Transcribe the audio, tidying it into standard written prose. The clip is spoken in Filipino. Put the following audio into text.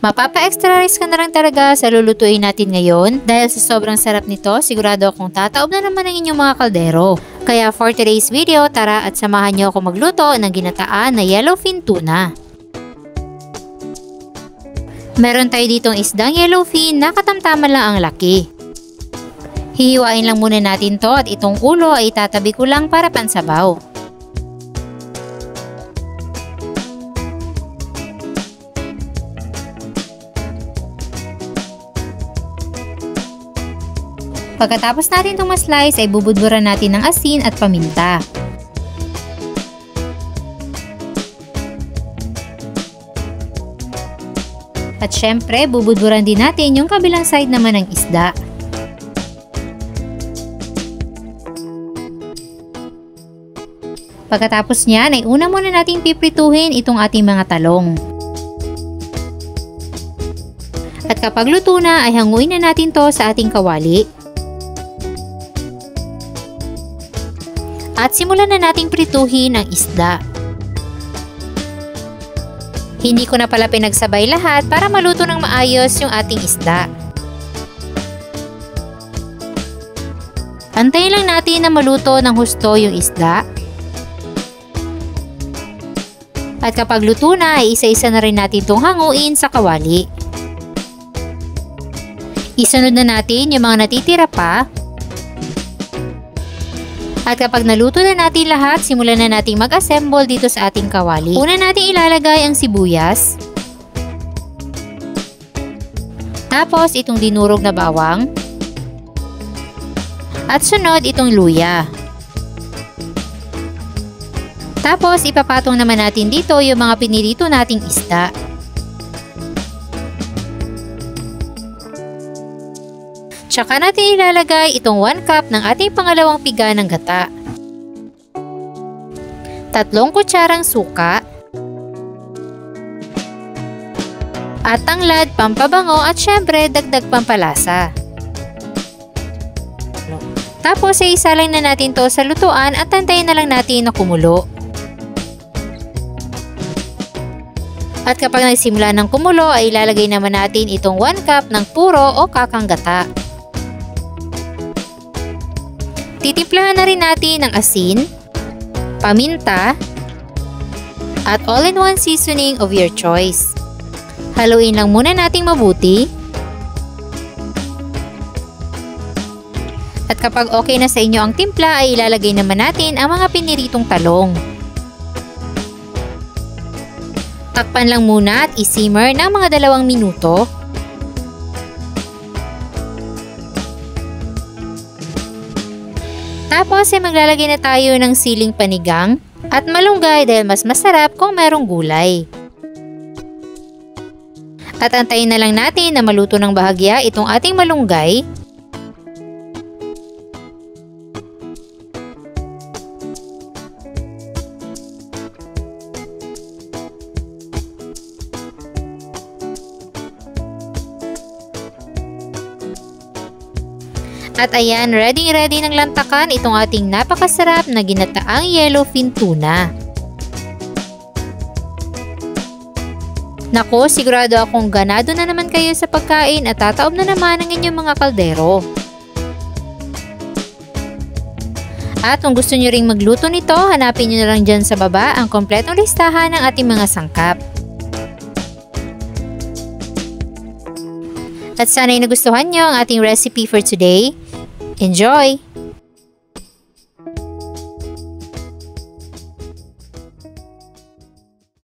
Mapapa-extra rice ka na lang talaga sa lulutuin natin ngayon. Dahil sa sobrang sarap nito, sigurado akong tataob na naman ang inyong mga kaldero. Kaya for today's video, tara at samahan niyo ako magluto ng ginataan na yellowfin tuna. Meron tayo ditong isdang yellowfin na katamtaman lang ang laki. Hihiwain lang muna natin to at itong ulo ay tatabi ko lang para pansabaw. Pagkatapos natin itong ma-slice ay bubudburan natin ng asin at paminta. At syempre, bubudburan din natin yung kabilang side naman ng isda. Pagkatapos niyan ay una muna nating piprituhin itong ating mga talong. At kapag luto na ay hanguin na natin to sa ating kawali. At simulan na nating prituhin ang isda. Hindi ko na pala pinagsabay lahat para maluto ng maayos yung ating isda. Antayin lang natin na maluto ng husto yung isda. At kapag luto na ay isa-isa na rin natin itong hanguin sa kawali. Isunod na natin yung mga natitira pa. At kapag naluto na natin lahat, simulan na natin mag-assemble dito sa ating kawali. Una natin ilalagay ang sibuyas. Tapos itong dinurog na bawang. At sunod itong luya. Tapos ipapatong naman natin dito yung mga pinirito nating isda. Tsaka natin ilalagay itong 1 cup ng ating pangalawang piga ng gata. 3 kutsarang suka. At tanglad, pampabango at syempre dagdag pampalasa. Tapos ay isalang na natin to sa lutuan at tantayin na lang natin na kumulo. At kapag nagsimula ng kumulo ay ilalagay naman natin itong 1 cup ng puro o kakang gata. Titimplahan na rin natin ng asin, paminta, at all-in-one seasoning of your choice. Haluin lang muna nating mabuti. At kapag okay na sa inyo ang timpla ay ilalagay naman natin ang mga piniritong talong. Takpan lang muna at i-simmer ng mga 2 minuto. Tapos ay maglalagay na tayo ng siling panigang at malunggay dahil mas masarap kung merong gulay. At antayin na lang natin na maluto ng bahagya itong ating malunggay. At ayan, ready ng lantakan itong ating napakasarap na ginataang yellowfin tuna. Naku, sigurado akong ganado na naman kayo sa pagkain at tataob na naman ang inyong mga kaldero. At kung gusto nyo ring magluto nito, hanapin nyo na lang dyan sa baba ang kompletong listahan ng ating mga sangkap. At sana'y nagustuhan nyo ang ating recipe for today. Enjoy!